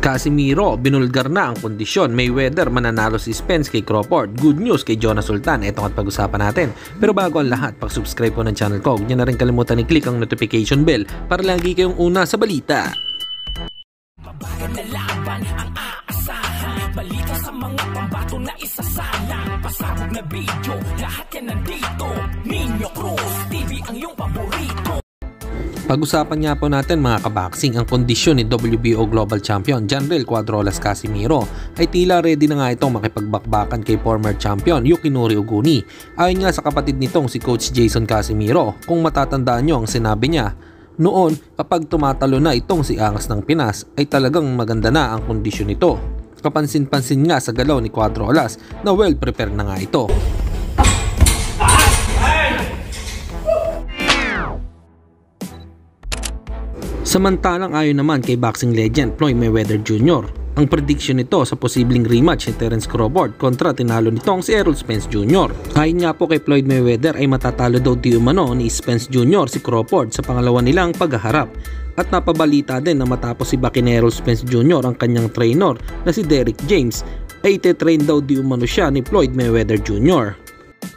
Casimiro, binulgar na ang kondisyon. Mayweather, mananalo si Spence kay Crawford. Good news kay Jonas Sultan. Ito at pag-usapan natin. Pero bago ang lahat, pag-subscribe po ng channel ko. Huwag niyo na rin kalimutan i-click ang notification bell para lagi kayong una sa balita. Mabagal na laban ang aasahan. Balita sa mga pambato na isasalang. Pasabog na video, lahat yan nandito. Nino Cruz TV ang iyong paborito. Pag-usapan nga po natin mga kaboxing ang kondisyon ni WBO Global Champion Janriel Cuadrolas Casimiro ay tila ready na nga itong makipagbakbakan kay former champion Yukinori Oguni. Ayon nga sa kapatid nitong si Coach Jason Casimiro, kung matatandaan nyo ang sinabi niya, noon kapag tumatalo na itong si Angas ng Pinas ay talagang maganda na ang kondisyon nito. Kapansin-pansin nga sa galaw ni Cuadrolas na well prepared na nga ito. Samantalang ayon naman kay boxing legend Floyd Mayweather Jr., ang prediction nito sa posibleng rematch ni Terence Crawford kontra tinalo nitong si Errol Spence Jr. Ayon nga po kay Floyd Mayweather ay matatalo daw di umano ni Spence Jr. si Crawford sa pangalawa nilang paghaharap. At napabalita din na matapos si Errol Spence Jr. ang kanyang trainer na si Derrick James ay ite-train daw di umano siya ni Floyd Mayweather Jr.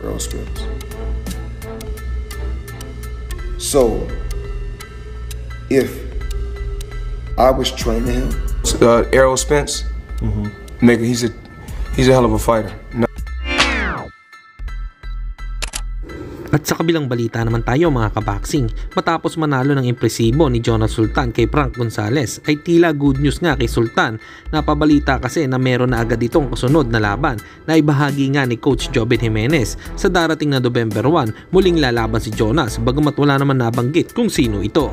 Errol Spence. So, if I was training him, Errol Spence, nigga, he's a hell of a fighter. No. At sa kabilang balita naman tayo mga kaboxing, matapos manalo ng impresibo ni Jonas Sultan kay Frank Gonzalez ay tila good news nga kay Sultan. Napabalita kasi na meron na agad itong kasunod na laban na ibahagi nga ni Coach Jobin Jimenez. Sa darating na November 1, muling lalaban si Jonas bagamat wala naman nabanggit kung sino ito.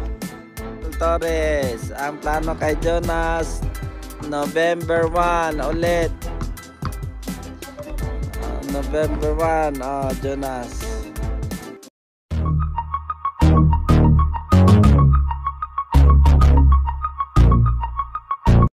Torres, ang plano kay Jonas November 1 ulit. November 1, Jonas.